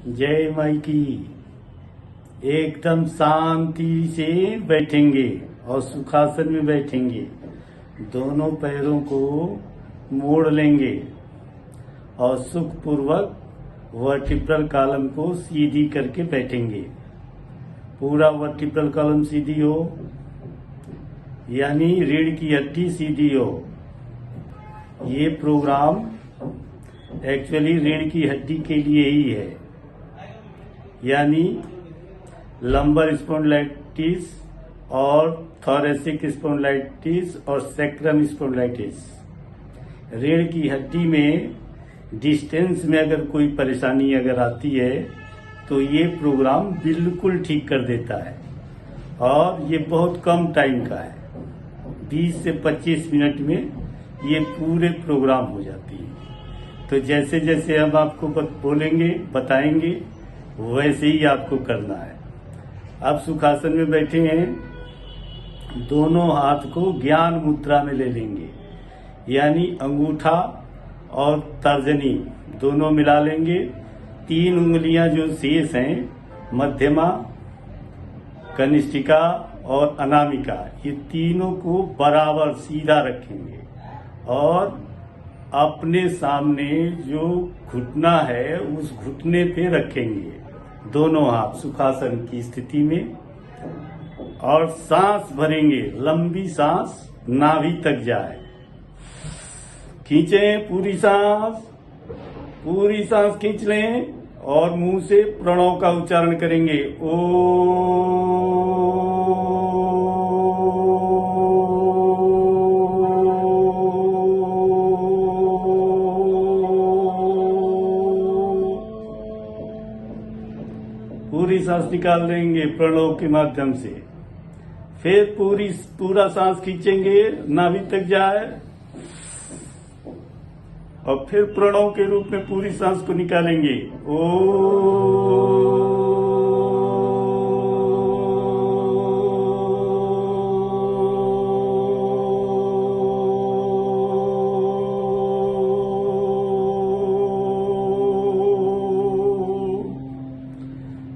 जय माई की। एकदम शांति से बैठेंगे और सुखासन में बैठेंगे। दोनों पैरों को मोड़ लेंगे और सुखपूर्वक वर्टिब्रल कॉलम को सीधी करके बैठेंगे। पूरा वर्टिब्रल कॉलम सीधी हो, यानी रीढ़ की हड्डी सीधी हो। ये प्रोग्राम एक्चुअली रीढ़ की हड्डी के लिए ही है, यानी लंबर स्पॉन्डिलाइटिस और थोरेसिक स्पॉन्डिलाइटिस और सैक्रम स्पॉन्डिलाइटिस। रीढ़ की हड्डी में डिस्टेंस में अगर कोई परेशानी अगर आती है तो ये प्रोग्राम बिल्कुल ठीक कर देता है, और ये बहुत कम टाइम का है। 20 से 25 मिनट में ये पूरे प्रोग्राम हो जाती है। तो जैसे जैसे हम आपको बोलेंगे, बताएंगे, वैसे ही आपको करना है। आप सुखासन में बैठे हैं, दोनों हाथ को ज्ञान मुद्रा में ले लेंगे, यानी अंगूठा और तर्जनी दोनों मिला लेंगे। 3 उंगलियां जो शेष हैं, मध्यमा, कनिष्ठिका और अनामिका, ये तीनों को बराबर सीधा रखेंगे और अपने सामने जो घुटना है उस घुटने पे रखेंगे दोनों हाथ सुखासन की स्थिति में, और सांस भरेंगे। लंबी सांस नाभि तक जाए। खींचें पूरी सांस खींच लें और मुंह से प्रणव का उच्चारण करेंगे। पूरी सांस निकाल लेंगे प्रणव के माध्यम से। फिर पूरा सांस खींचेंगे, नाभि तक जाए, और फिर प्रणव के रूप में पूरी सांस को निकालेंगे।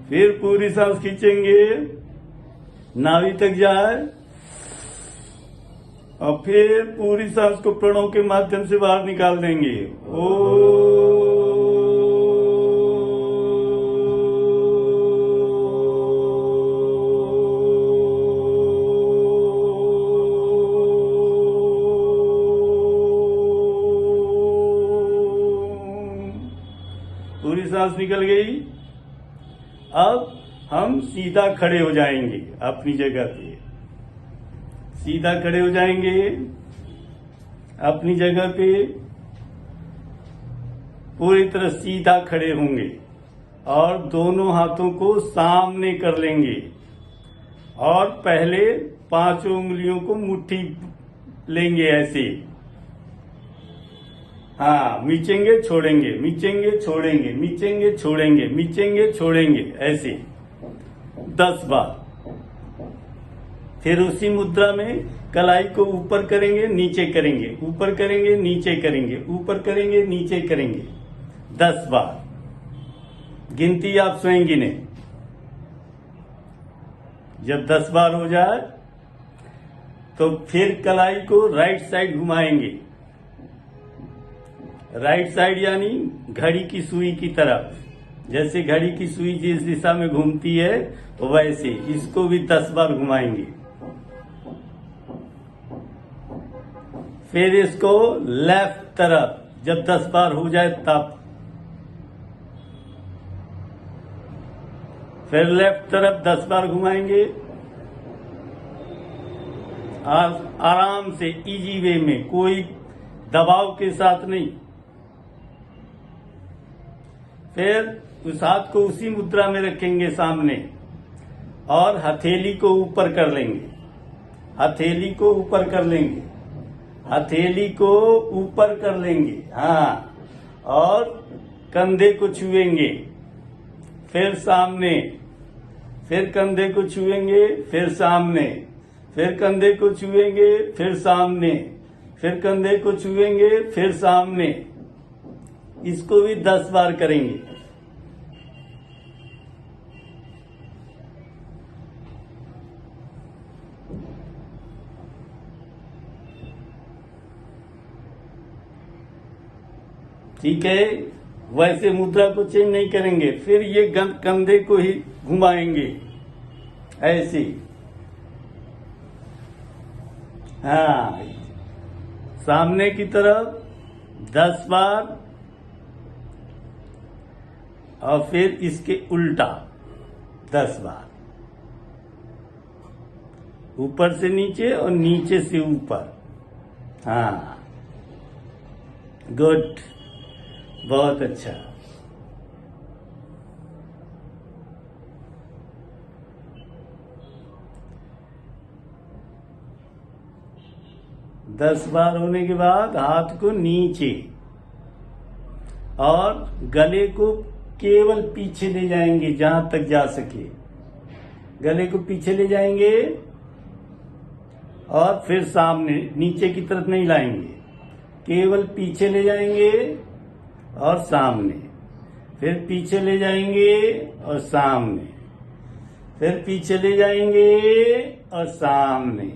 फिर पूरी सांस खींचेंगे, नाभि तक जाए, और फिर पूरी सांस को प्रणव के माध्यम से बाहर निकाल देंगे। पूरी सांस निकल गई। अब हम सीधा खड़े हो जाएंगे अपनी जगह पे। सीधा खड़े हो जाएंगे अपनी जगह पे, पूरी तरह सीधा खड़े होंगे और दोनों हाथों को सामने कर लेंगे, और पहले 5 उंगलियों को मुट्ठी लेंगे ऐसे। हाँ, मिचेंगे छोड़ेंगे, मिचेंगे छोड़ेंगे, मिचेंगे छोड़ेंगे, मिचेंगे छोड़ेंगे, ऐसे 10 बार। फिर उसी मुद्रा में कलाई को ऊपर करेंगे, नीचे करेंगे, ऊपर करेंगे, नीचे करेंगे, ऊपर करेंगे, नीचे करेंगे 10 बार। गिनती आप स्वयं गिने। जब 10 बार हो जाए तो फिर कलाई को राइट साइड घुमाएंगे। राइट साइड यानी घड़ी की सुई की तरफ। जैसे घड़ी की सुई जिस दिशा में घूमती है वैसे इसको भी 10 बार घुमाएंगे। फिर इसको लेफ्ट तरफ जब 10 बार हो जाए तब फिर लेफ्ट तरफ 10 बार घुमाएंगे, आराम से, इजी वे में, कोई दबाव के साथ नहीं। फिर उस हाथ को उसी मुद्रा में रखेंगे सामने, और हथेली को ऊपर कर लेंगे। हथेली को ऊपर कर लेंगे, हथेली को ऊपर कर लेंगे। हाँ, और कंधे को छुएंगे, फिर सामने, फिर कंधे को छुएंगे, फिर सामने, फिर कंधे को छुएंगे, फिर सामने, फिर कंधे को छुएंगे, फिर सामने। इसको भी 10 बार करेंगे। ठीक है, वैसे मुद्रा को चेंज नहीं करेंगे। फिर ये कंधे को ही घुमाएंगे ऐसे। हाँ, सामने की तरफ 10 बार और फिर इसके उल्टा 10 बार, ऊपर से नीचे और नीचे से ऊपर। हाँ, गुड, बहुत अच्छा। दस बार होने के बाद हाथ को नीचे और गले को केवल पीछे ले जाएंगे जहां तक जा सके। गले को पीछे ले जाएंगे और फिर सामने, नीचे की तरफ नहीं लाएंगे, केवल पीछे ले जाएंगे और सामने, फिर पीछे ले जाएंगे और सामने, फिर पीछे ले जाएंगे और सामने,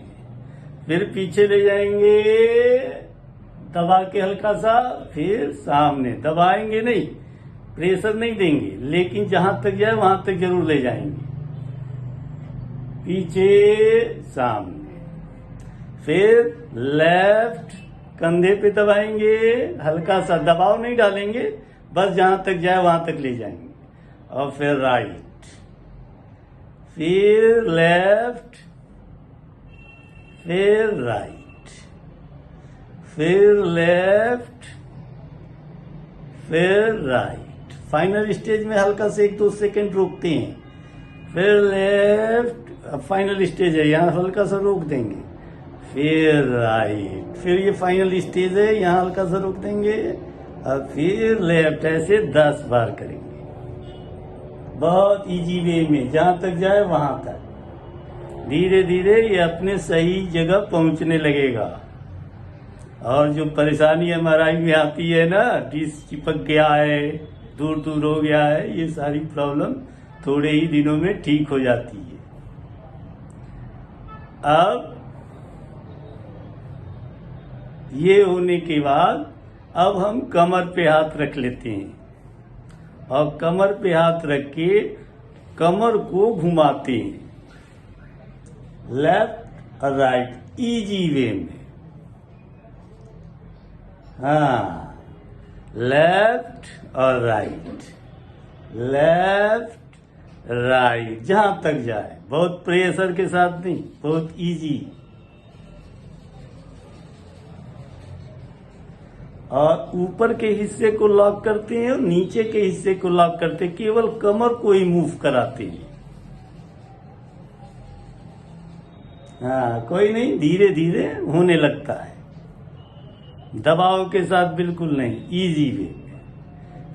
फिर पीछे ले जाएंगे दबा के हल्का सा, फिर सामने। दबाएंगे नहीं, प्रेशर नहीं देंगे, लेकिन जहां तक जाए वहां तक जरूर ले जाएंगे। पीछे सामने, फिर लेफ्ट कंधे पे दबाएंगे, हल्का सा दबाव नहीं डालेंगे, बस जहां तक जाए वहां तक ले जाएंगे। और फिर राइट, फिर लेफ्ट, फिर राइट, फिर लेफ्ट, फिर राइट। फाइनल स्टेज में हल्का से 1-2 सेकंड रोकते हैं, फिर लेफ्ट। फाइनल स्टेज है, यहाँ हल्का सा रोक देंगे, फिर राइट, फिर ये फाइनल स्टेज है, यहाँ हल्का सा रोक देंगे और फिर लेफ्ट। ऐसे 10 बार करेंगे, बहुत इजी वे में, जहां तक जाए वहां तक। धीरे धीरे ये अपने सही जगह पहुंचने लगेगा। और जो परेशानी एमआरआई में आती है ना, डिस्क चिपक गया है, दूर दूर हो गया है, ये सारी प्रॉब्लम थोड़े ही दिनों में ठीक हो जाती है। अब ये होने के बाद अब हम कमर पे हाथ रख लेते हैं और कमर पे हाथ रख के कमर को घुमाते हैं लेफ्ट और राइट, इजी वे में। हाँ, लेफ्ट और राइट, लेफ्ट राइट, जहां तक जाए, बहुत प्रेशर के साथ नहीं, बहुत इजी। और ऊपर के हिस्से को लॉक करते हैं और नीचे के हिस्से को लॉक करते हैं, केवल कमर को ही मूव कराते हैं। हाँ, कोई नहीं, धीरे धीरे होने लगता है, दबाव के साथ बिल्कुल नहीं, इजी वे।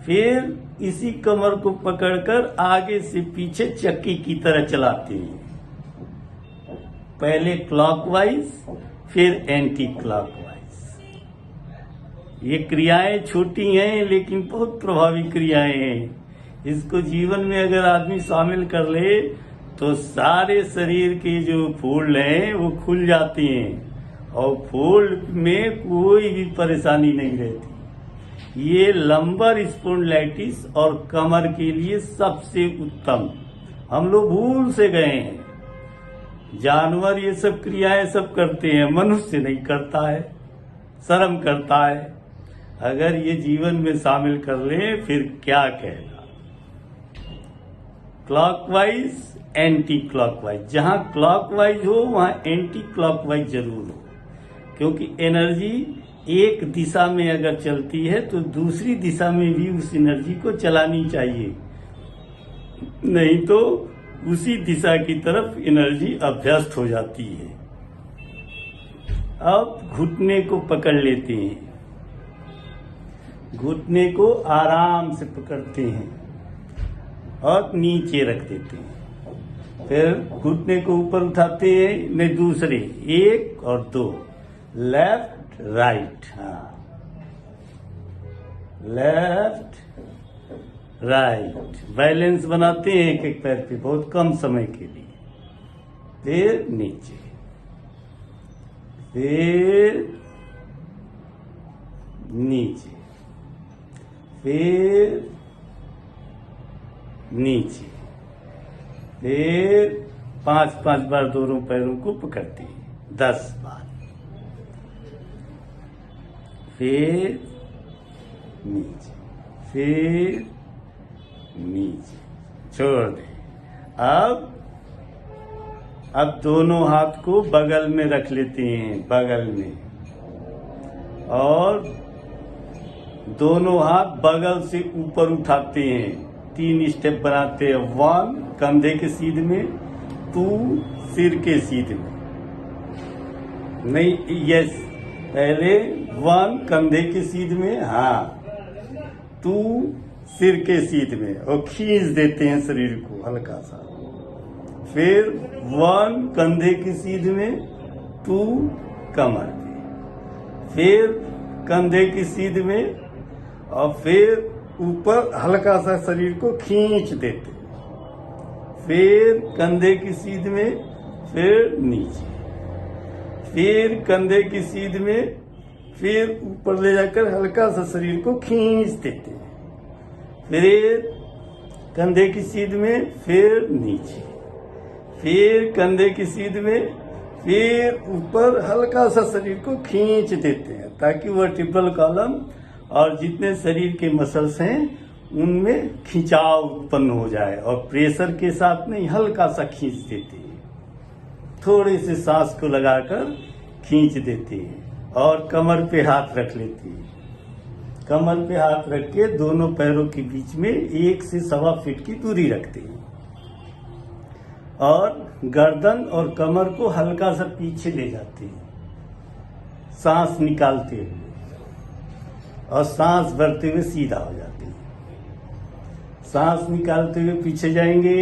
फिर इसी कमर को पकड़कर आगे से पीछे चक्की की तरह चलाते हैं, पहले क्लॉकवाइज फिर एंटी क्लॉकवाइज। ये क्रियाएं छोटी हैं लेकिन बहुत प्रभावी क्रियाएं हैं। इसको जीवन में अगर आदमी शामिल कर ले तो सारे शरीर के जो फोल्ड हैं वो खुल जाती हैं और फोल्ड में कोई भी परेशानी नहीं रहती। ये लंबर स्पॉन्डिलाइटिस और कमर के लिए सबसे उत्तम। हम लोग भूल से गए हैं, जानवर ये सब क्रियाएं सब करते हैं, मनुष्य नहीं करता है, शर्म करता है। अगर ये जीवन में शामिल कर ले फिर क्या कहना। क्लॉकवाइज एंटी क्लॉकवाइज, जहां क्लॉकवाइज हो वहां एंटी क्लॉकवाइज जरूर हो, क्योंकि एनर्जी एक दिशा में अगर चलती है तो दूसरी दिशा में भी उस एनर्जी को चलानी चाहिए, नहीं तो उसी दिशा की तरफ एनर्जी अभ्यस्त हो जाती है। अब घुटने को पकड़ लेते हैं, घुटने को आराम से पकड़ते हैं और नीचे रख देते हैं। फिर घुटने को ऊपर उठाते हैं, नहीं दूसरे, 1 और 2, लेफ्ट राइट। हाँ, लेफ्ट राइट, बैलेंस बनाते हैं एक एक पैर पे बहुत कम समय के लिए। फिर नीचे, फिर नीचे, फिर नीचे, फिर 5-5 बार दोनों पैरों को पकड़ते हैं 10 बार, फिर नीचे, फिर नीचे, छोड़ दे। अब दोनों हाथ को बगल में रख लेते हैं, बगल में, और दोनों हाथ बगल से ऊपर उठाते हैं। 3 स्टेप बनाते हैं। 1 कंधे के सीध में, 2 सिर के सीध में, नहीं, यस, पहले 1 कंधे के सीध में, हाँ, 2 सिर के सीध में, और खींच देते हैं शरीर को हल्का सा। फिर 1 कंधे की सीध में, 2 कमर पे, फिर कंधे की सीध में, और फिर ऊपर हल्का सा शरीर को खींच देते, फिर कंधे की सीध में, फिर नीचे, फिर कंधे की सीध में, फिर ऊपर ले जाकर हल्का सा शरीर को खींच देते, फिर कंधे की सीध में, फिर नीचे, फिर कंधे की सीध में, फिर ऊपर हल्का सा शरीर को खींच देते हैं, ताकि वर्टिब्रल कॉलम और जितने शरीर के मसल्स हैं उनमें खिंचाव उत्पन्न हो जाए, और प्रेशर के साथ नहीं, हल्का सा खींच देते हैं, थोड़े से सांस को लगाकर खींच देते हैं, और कमर पे हाथ रख लेते हैं। कमर पे हाथ रख के दोनों पैरों के बीच में 1 से 1.25 फीट की दूरी रखते हैं, और गर्दन और कमर को हल्का सा पीछे ले जाते हैं, सांस निकालते हुए, और सांस भरते हुए सीधा हो जाते हैं। सांस निकालते हुए पीछे जाएंगे,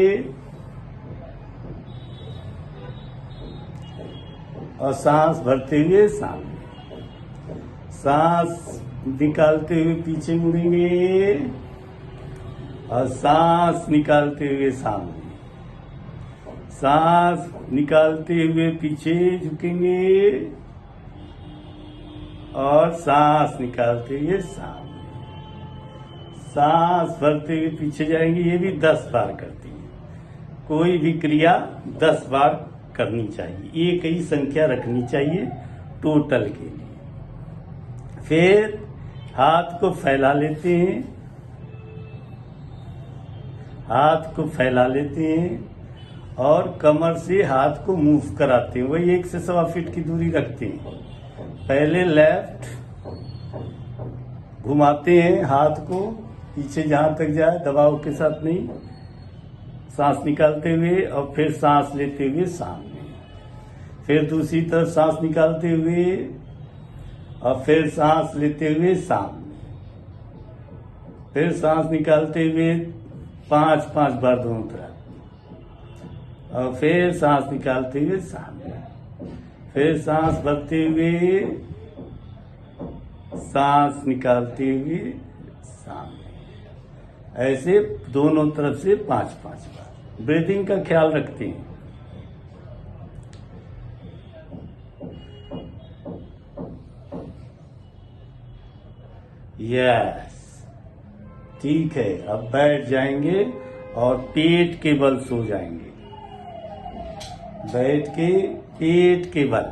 और सांस भरते हुए सामने, सांस निकालते हुए पीछे मुड़ेंगे, और सांस निकालते हुए सामने, सांस निकालते हुए पीछे झुकेंगे, और सांस निकालते हुए सामने, सांस भरते हुए पीछे जाएंगे। ये भी 10 बार करती है। कोई भी क्रिया 10 बार करनी चाहिए, एक ही संख्या रखनी चाहिए टोटल के लिए। फिर हाथ को फैला लेते हैं, हाथ को फैला लेते हैं, और कमर से हाथ को मूव कराते हैं। वही 1 से 1.25 फीट की दूरी रखते हैं। पहले लेफ्ट घुमाते हैं हाथ को पीछे जहां तक जाए, दबाव के साथ नहीं, सांस निकालते हुए, और फिर सांस लेते हुए सामने, फिर दूसरी तरफ सांस निकालते हुए, और फिर सांस लेते हुए सामने, फिर सांस निकालते हुए 5-5 बार दोनों तरफ, और फिर सांस निकालते हुए सामने, फिर सांस भरते हुए, सांस निकालते हुए सामने, ऐसे दोनों तरफ से 5-5 बार। ब्रीदिंग का ख्याल रखते हैं। यस, ठीक है। अब बैठ जाएंगे और पेट के बल सो जाएंगे। बैठ के पेट के बल,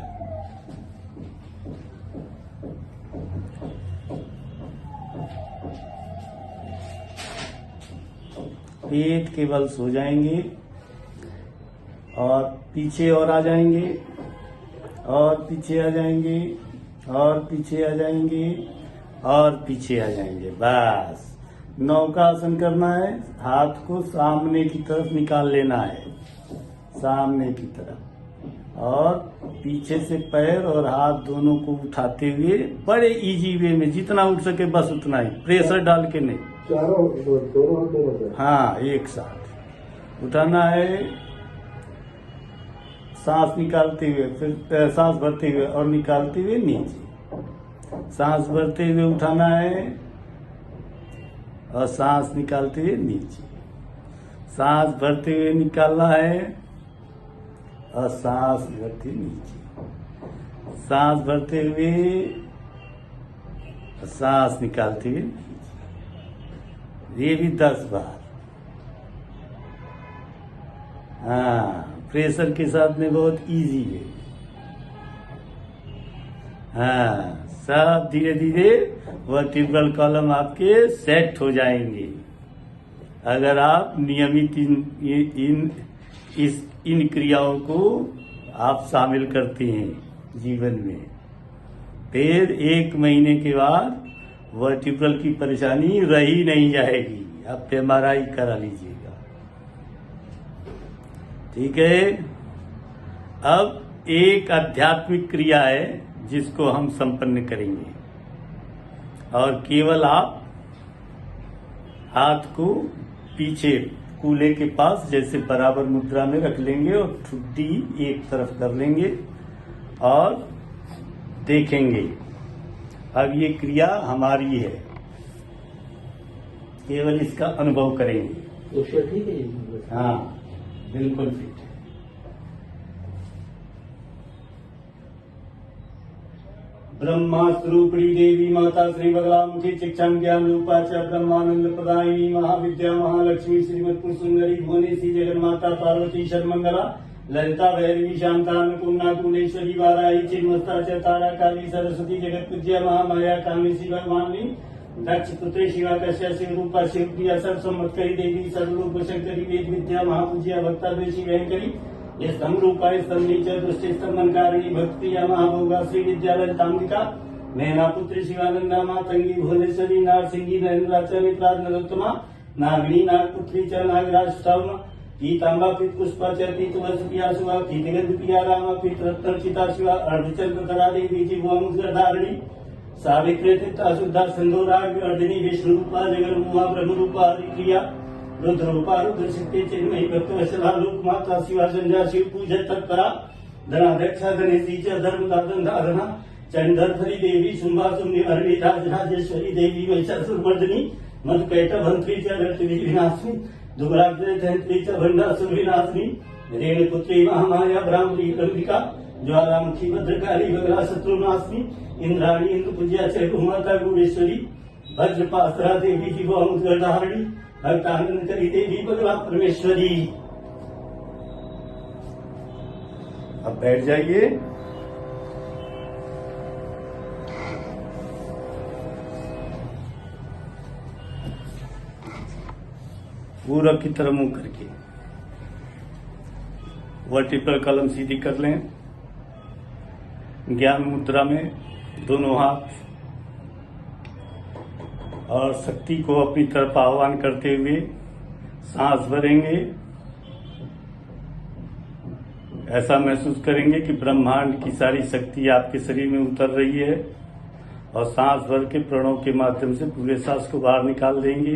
पेट के बल सो जाएंगे, और पीछे और आ जाएंगे, और पीछे आ जाएंगे, और पीछे आ जाएंगे, और पीछे आ जाएंगे। बस नौकासन करना है। हाथ को सामने की तरफ निकाल लेना है, सामने की तरफ, और पीछे से पैर और हाथ दोनों को उठाते हुए बड़े इजी वे में, जितना उठ सके बस उतना ही, प्रेशर डाल के नहीं, दोनों हाँ एक साथ उठाना है। सांस निकालते हुए, फिर सांस भरते हुए और निकालते हुए नीचे, सांस भरते हुए उठाना है, और सांस निकालते हुए नीचे, सांस भरते हुए निकालना है, और सांस भरते नीचे, सांस भरते हुए, सांस निकालते हुए नीचे। ये भी 10 बार। हाँ, प्रेशर के साथ में बहुत इजी है। हाँ, सब धीरे धीरे वर्टिब्रल कॉलम आपके सेट हो जाएंगे अगर आप नियमित इन क्रियाओं को आप शामिल करते हैं जीवन में। फिर 1 महीने के बाद वर्टिब्रल की परेशानी रही नहीं जाएगी। आप MRI करा लीजिएगा, ठीक है। अब एक आध्यात्मिक क्रिया है जिसको हम संपन्न करेंगे, और केवल आप हाथ को पीछे कूल्हे के पास जैसे बराबर मुद्रा में रख लेंगे और ठुड्डी एक तरफ कर लेंगे और देखेंगे। अब ये क्रिया हमारी है, केवल इसका अनुभव करेंगे। तो ठीक है। हाँ, बिल्कुल फिट है। ब्रह्मा स्वरूपिणी देवी माता श्री बगलामुखी शिक्षण ज्ञान रूपा च ब्रह्मानंद प्रदायिनी महाविद्या महालक्ष्मी श्रीमत्पुर सुंदरी भुवनेश्वरी जगन्माता पार्वती शर्मंगला ललिता भैरवी शांता अन्नपूर्णा कुलेश्वरी वाराही चिन्मस्ता च तारा काली सरस्वती जगत पूज्या महामाया कामेशी भगवानी दक्ष पुत्री शिवा कश्य शिव रूपा शिवप्रिया सर्व संवत्करी देवी सर्वरूप शंकरी वेद विद्या महापूज्या भक्ता देशी भयंकरी स्तम रूपाय स्तम नीच दृष्टि स्तंभनकारिणी भक्तिया महाभोगा श्री विद्या ललितांबिका नैना पुत्री शिवानंदा मातंगी भुवनेश्वरी नारसिंगी नरेंद्राचा मित्रा नरोत्तमा नागिनी नागपुत्री च नागराजम पीतांबा पीत पुष्पा च पीत वसुपिया सुवा पीतगंध पिया रामा पीत रत्न चिता शिवा अर्धचंद्र तरा देवी जी धारिणी सावित्री तीर्था शुद्धा सिंधुराग अर्दिनी विष्णु रूपा जगन मुहा ब्रह्म रूपा हरिप्रिया रुद्र रूपा रुद्र शक्ति चिन्मयी भक्तवत्सला लोक माता शिवा संध्या शिव पूजन तत्परा धनाध्यक्षा गणेशी च धर्म दादन धारणा चंडरधरी देवी शुंभा सुम्नि हरणी राजराजेश्वरी देवी महिषासुरमर्दिनी मधुकैटभंत्री च रत्नी विनाशिनी दुर्गाग्रह धंत्री च भंडासुर विनाशिनी रेणुपुत्री महामाया ब्राह्मणी अंबिका ज्वालामुखी भद्रकाली बगला शत्रुनाशिनी इंद्राणी इंद्र पूज्या च भूमाता गुणेश्वरी वज्रपासरा देवी जी मुद्गरधारिणी भक्तानंद करी देवी बगला परमेश्वरी। अब बैठ जाइए। पूरब की तरफ मुंह करके वर्टिब्रल कॉलम सीधी कर लें। ज्ञान मुद्रा में दोनों हाथ और शक्ति को अपनी तरफ आह्वान करते हुए सांस भरेंगे। ऐसा महसूस करेंगे कि ब्रह्मांड की सारी शक्ति आपके शरीर में उतर रही है, और सांस भर के प्रणव के माध्यम से पूरे सांस को बाहर निकाल देंगे।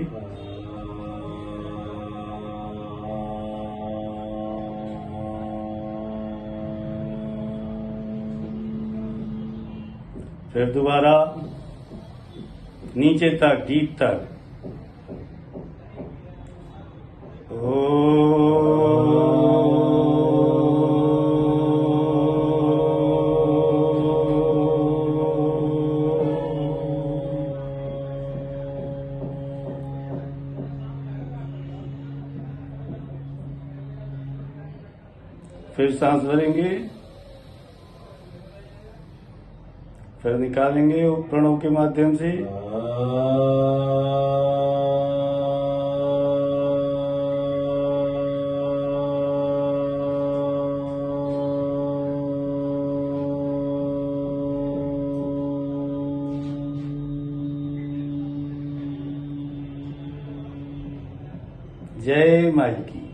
फिर दोबारा नीचे तक, डीप तक। फिर सांस भरेंगे, फिर निकालेंगे प्रणव के माध्यम से। जय माई की।